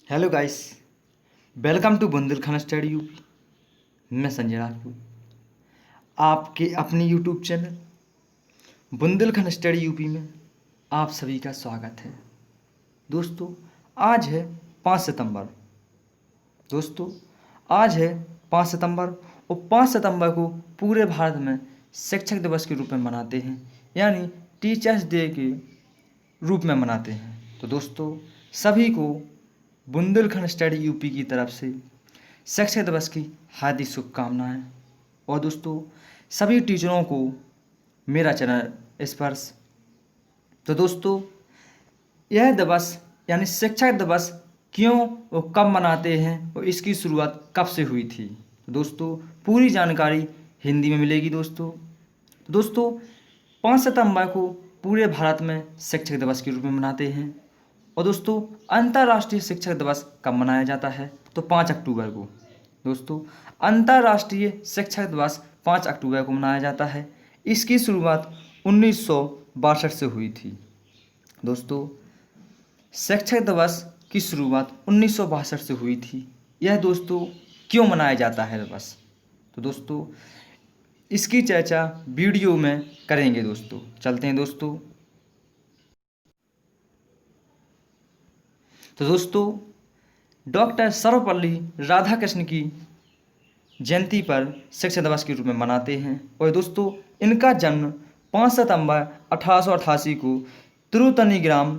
Hello guys, welcome to Bundelkhand study UP. मैं संजय राजपूत, आपके अपने YouTube channel Bundelkhand study UP में आप सभी का स्वागत है। दोस्तों, आज है 5 सितंबर। दोस्तों, आज है 5 सितंबर और 5 सितंबर को पूरे भारत में शिक्षक दिवस के रूप में मनाते हैं, यानी टीचर्स डे के रूप में मनाते हैं। तो दोस्तों, सभी को बुंदेलखंड स्टडी यूपी की तरफ से शिक्षक दिवस की हार्दिक शुभकामनाएं। और दोस्तों, सभी टीचरों को मेरा चरण स्पर्श। तो दोस्तों, यह दिवस यानी शिक्षक दिवस क्यों और कब मनाते हैं और इसकी शुरुआत कब से हुई थी, तो दोस्तों पूरी जानकारी हिंदी में मिलेगी। दोस्तों 5 सितंबर को पूरे भारत में शिक्षक दिवस के रूप में मनाते हैं। और दोस्तों, अंतर्राष्ट्रीय शिक्षक दिवस कब मनाया जाता है, तो 5 अक्टूबर को। दोस्तों, अंतर्राष्ट्रीय शिक्षक दिवस 5 अक्टूबर को मनाया जाता है। इसकी शुरुआत 1962 से हुई थी। दोस्तों, शिक्षक दिवस की शुरुआत 1962 से हुई थी। यह दोस्तों क्यों मनाया जाता है दिवस, तो दोस्तों इसकी चर्चा वीडियो में करेंगे। दोस्तों चलते हैं। दोस्तों डॉक्टर सर्वपल्ली राधाकृष्ण की जयंती पर शिक्षक दिवस के रूप में मनाते हैं। और दोस्तों, इनका जन्म 5 सितंबर 1888 को तिरुतनी ग्राम,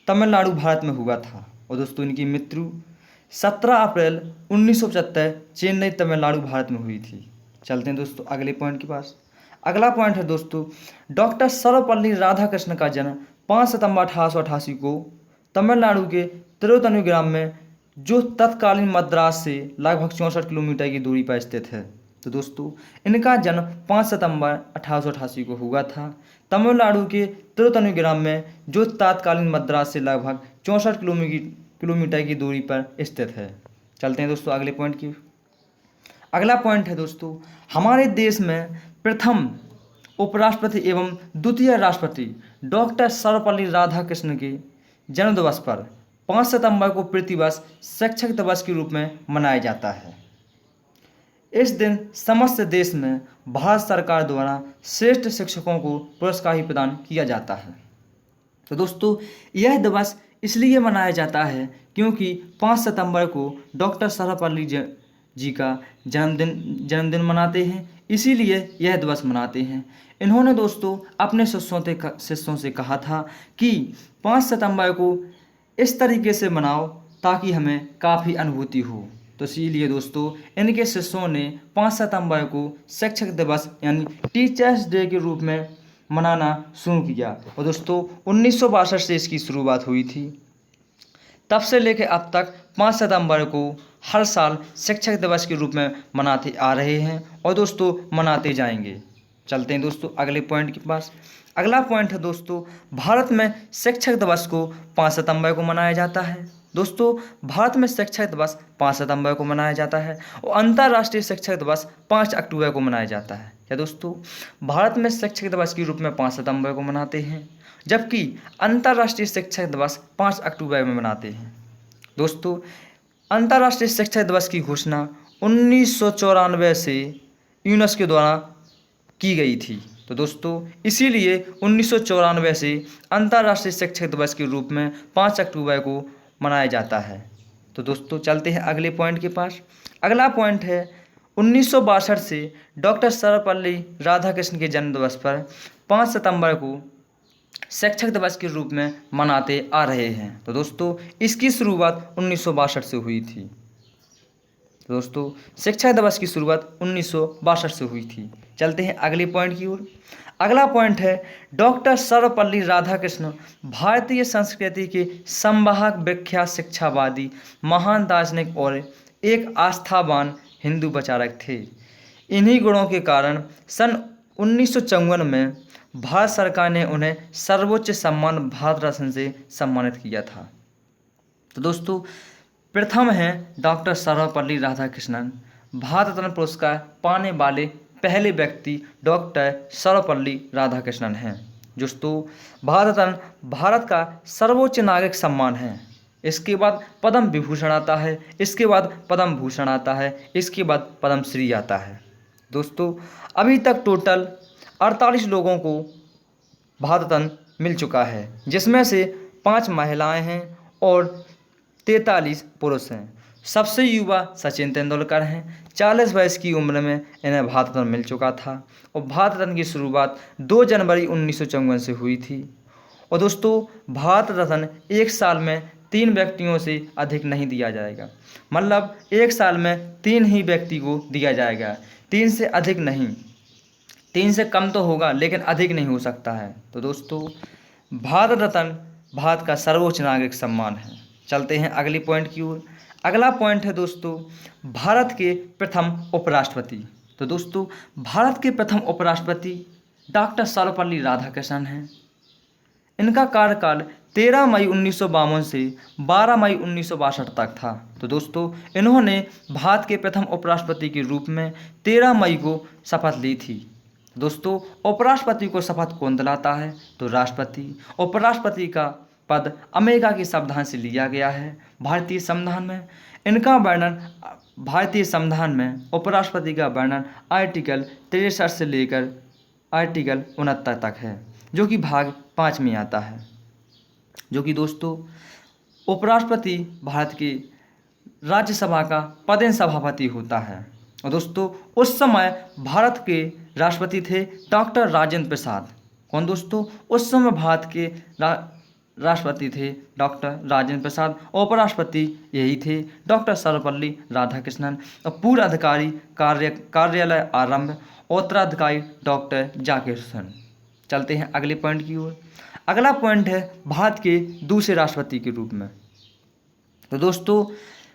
तमिलनाडु, भारत में हुआ था। और दोस्तों, इनकी मृत्यु 17 अप्रैल 1975 चेन्नई, तमिलनाडु, भारत में हुई थी। चलते हैं दोस्तों अगले पॉइंट के पास। अगला पॉइंट है दोस्तों, डॉक्टर सर्वपल्ली राधाकृष्ण का जन्म 5 सितंबर 1888 को तमिलनाडु के तिरुतनी ग्राम में, जो तत्कालीन मद्रास से लगभग 64 किलोमीटर की दूरी पर स्थित है। तो दोस्तों, इनका जन्म 5 सितंबर 1888 को हुआ था तमिलनाडु के तिरुतनी ग्राम में, जो तत्कालीन मद्रास से लगभग 64 किलोमीटर की दूरी पर स्थित है। चलते हैं दोस्तों अगले पॉइंट की। अगला पॉइंट है दोस्तों, हमारे देश में प्रथम उपराष्ट्रपति एवं द्वितीय राष्ट्रपति डॉक्टर सर्वपल्ली राधाकृष्ण के जन्म दिवस पर 5 सितंबर को प्रतिवर्ष शिक्षक दिवस के रूप में मनाया जाता है। इस दिन समस्त देश में भारत सरकार द्वारा श्रेष्ठ शिक्षकों को पुरस्कार ही प्रदान किया जाता है। तो दोस्तों, यह दिवस इसलिए मनाया जाता है क्योंकि 5 सितंबर को डॉक्टर सर्वपल्ली जी का जन्मदिन मनाते हैं, इसीलिए यह दिवस मनाते हैं। इन्होंने दोस्तों अपने शिष्यों से कहा था कि 5 सितंबर को इस तरीके से मनाओ ताकि हमें काफ़ी अनुभूति हो। तो इसीलिए दोस्तों इनके शिष्यों ने 5 सितंबर को शिक्षक दिवस यानी टीचर्स डे के रूप में मनाना शुरू किया। और दोस्तों 1962 से इसकी शुरुआत हुई थी। तब से लेकर अब तक 5 सितंबर को हर साल शिक्षक दिवस के रूप में मनाते आ रहे हैं और दोस्तों मनाते जाएंगे। चलते हैं दोस्तों अगले पॉइंट के पास। अगला पॉइंट है दोस्तों, भारत में शिक्षक दिवस को 5 सितंबर को मनाया जाता है। दोस्तों, भारत में शिक्षक दिवस 5 सितंबर को मनाया जाता है और अंतर्राष्ट्रीय शिक्षक दिवस 5 अक्टूबर को मनाया जाता है। क्या दोस्तों, भारत में शिक्षक दिवस के रूप में 5 सितंबर को मनाते हैं, जबकि अंतर्राष्ट्रीय शिक्षक दिवस 5 अक्टूबर में मनाते हैं। दोस्तों, अंतर्राष्ट्रीय शिक्षक दिवस की घोषणा 1994 से यूनेस्को द्वारा की गई थी। तो दोस्तों इसीलिए 1994 से अंतर्राष्ट्रीय शिक्षक दिवस के रूप में 5 अक्टूबर को मनाया जाता है। तो दोस्तों चलते हैं अगले पॉइंट के पास। अगला पॉइंट है 1962 से डॉक्टर सर्वपल्ली राधाकृष्ण के जन्म दिवस पर 5 सितंबर को शिक्षक दिवस के रूप में मनाते आ रहे हैं। तो दोस्तों इसकी शुरुआत 1962 से हुई थी। दोस्तों शिक्षक दिवस की शुरुआत 1962 से हुई थी। चलते हैं अगले पॉइंट की ओर। अगला पॉइंट है, डॉक्टर सर्वपल्ली राधाकृष्ण भारतीय संस्कृति के संवाहक, विख्यात शिक्षावादी, महान दार्शनिक और एक आस्थावान हिंदू प्रचारक थे। इन्हीं गुणों के कारण सन 1954 में भारत सरकार ने उन्हें सर्वोच्च सम्मान भारत रत्न से सम्मानित किया था। तो दोस्तों प्रथम हैं डॉक्टर सर्वपल्ली राधाकृष्णन। भारत रत्न पुरस्कार पाने वाले पहले व्यक्ति डॉक्टर सर्वपल्ली राधाकृष्णन हैं। दोस्तों भारत रत्न भारत का सर्वोच्च नागरिक सम्मान है। इसके बाद पद्म विभूषण आता है, इसके बाद पद्म भूषण आता है, इसके बाद पद्मश्री आता है। दोस्तों अभी तक टोटल 48 लोगों को भारत रत्न मिल चुका है, जिसमें से 5 महिलाएं हैं और 43 पुरुष हैं। सबसे युवा सचिन तेंदुलकर हैं। 40 वर्ष की उम्र में इन्हें भारत रत्न मिल चुका था और भारत रत्न की शुरुआत 2 जनवरी 1954 से हुई थी। और दोस्तों भारत रत्न एक साल में 3 व्यक्तियों से अधिक नहीं दिया जाएगा, मतलब एक साल में 3 ही व्यक्ति को दिया जाएगा, 3 से अधिक नहीं। 3 से कम तो होगा लेकिन अधिक नहीं हो सकता है। तो दोस्तों भारत रत्न भारत का सर्वोच्च नागरिक सम्मान है। चलते हैं अगली पॉइंट की ओर। अगला पॉइंट है दोस्तों भारत के प्रथम उपराष्ट्रपति। तो दोस्तों भारत के प्रथम उपराष्ट्रपति डॉक्टर सर्वपल्ली राधाकृष्णन हैं। इनका कार्यकाल 13 मई 1952 से 12 मई 1962 तक था। तो दोस्तों इन्होंने भारत के प्रथम उपराष्ट्रपति के रूप में 13 मई को शपथ ली थी। दोस्तों उपराष्ट्रपति को शपथ कौन दिलाता है? तो राष्ट्रपति। उपराष्ट्रपति का पद अमेरिका के संविधान से लिया गया है। भारतीय संविधान में इनका वर्णन, भारतीय संविधान में उपराष्ट्रपति का वर्णन आर्टिकल 63 से लेकर आर्टिकल 69 तक है, जो कि भाग 5 में आता है। जो कि दोस्तों उपराष्ट्रपति भारत की राज्यसभा का पदेन सभापति होता है। और दोस्तों उस समय भारत के राष्ट्रपति थे डॉक्टर राजेंद्र प्रसाद। कौन दोस्तों? उस समय भारत के राष्ट्रपति थे डॉक्टर राजेंद्र प्रसाद और उपराष्ट्रपति यही थे डॉक्टर सर्वपल्ली राधाकृष्णन। और पूर्व अधिकारी कार्यालय आरंभ और उत्तराधिकारी डॉक्टर जाकिर हुसैन। चलते हैं अगले पॉइंट की ओर। अगला पॉइंट है भारत के दूसरे राष्ट्रपति के रूप में। तो दोस्तों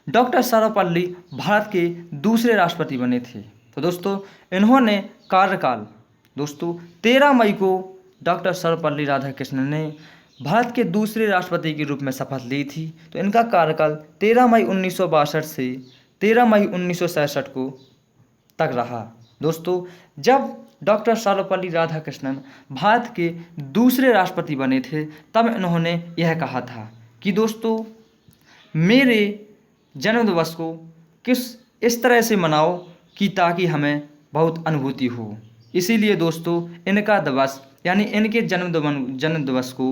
डॉक्टर सर्वपल्ली भारत के दूसरे राष्ट्रपति बने थे। तो दोस्तों इन्होंने कार्यकाल, दोस्तों 13 मई को डॉक्टर सर्वपल्ली राधाकृष्णन ने भारत के दूसरे राष्ट्रपति के रूप में शपथ ली थी। तो इनका कार्यकाल 13 मई 1962 से 13 मई 1967 को तक रहा। दोस्तों जब डॉक्टर सर्वपल्ली राधाकृष्णन भारत के दूसरे राष्ट्रपति बने थे तब इन्होंने यह कहा था कि दोस्तों मेरे जन्मदिवस को इस तरह से मनाओ कि ताकि हमें बहुत अनुभूति हो। इसीलिए दोस्तों इनका दिवस यानी इनके जन्मदिवस को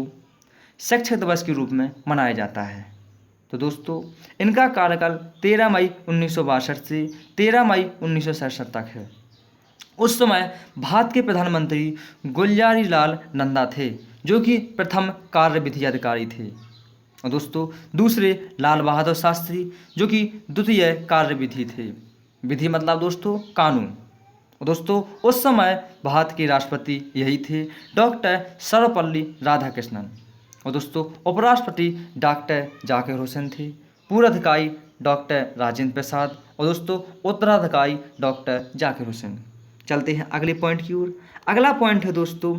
शिक्षक दिवस के रूप में मनाया जाता है। तो दोस्तों इनका कार्यकाल 13 मई 1962 से 13 मई 1967 तक है। उस समय भारत के प्रधानमंत्री गुलजारी लाल नंदा थे, जो कि प्रथम कार्यविधि अधिकारी थे। और दोस्तों दूसरे लाल बहादुर शास्त्री, जो कि द्वितीय कार्यविधि थे। विधि मतलब दोस्तों कानून। और दोस्तों उस समय भारत के राष्ट्रपति यही थे डॉक्टर सर्वपल्ली राधाकृष्णन। और दोस्तों उपराष्ट्रपति डॉक्टर जाकिर हुसैन थे। पूर्व अधिकारी डॉक्टर राजेंद्र प्रसाद और दोस्तों उत्तराधिकारी डॉक्टर जाकिर हुसैन। चलते हैं अगले पॉइंट की ओर। अगला पॉइंट है दोस्तों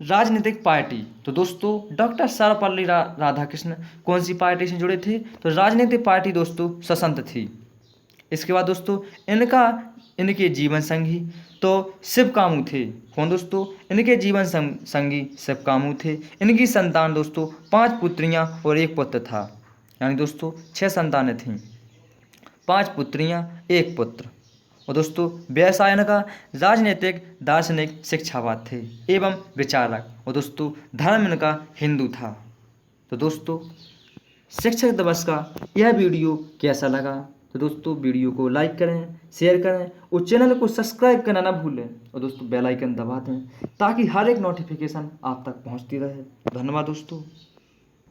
राजनीतिक पार्टी। तो दोस्तों डॉक्टर सर्वपल्ली राधाकृष्णन कौन सी पार्टी से जुड़े थे? तो राजनीतिक पार्टी दोस्तों सशंत थी। इसके बाद दोस्तों इनके जीवन संगी तो शिव कामू थे। कौन दोस्तों? इनके जीवन संगी शिव कामू थे। इनकी संतान दोस्तों 5 पुत्रियां और 1 पुत्र था, यानी दोस्तों 6 संतानें थीं। 5 पुत्रियां 1 पुत्र। और दोस्तों व्यवसाय इनका राजनीतिक दार्शनिक शिक्षावाद थे एवं विचारक। और दोस्तों धर्म इनका हिंदू था। तो दोस्तों शिक्षक दिवस का यह वीडियो कैसा लगा? तो दोस्तों वीडियो को लाइक करें, शेयर करें और चैनल को सब्सक्राइब करना ना भूलें। और दोस्तों बेल आइकन दबा दें ताकि हर एक नोटिफिकेशन आप तक पहुंचती रहे। धन्यवाद दोस्तों।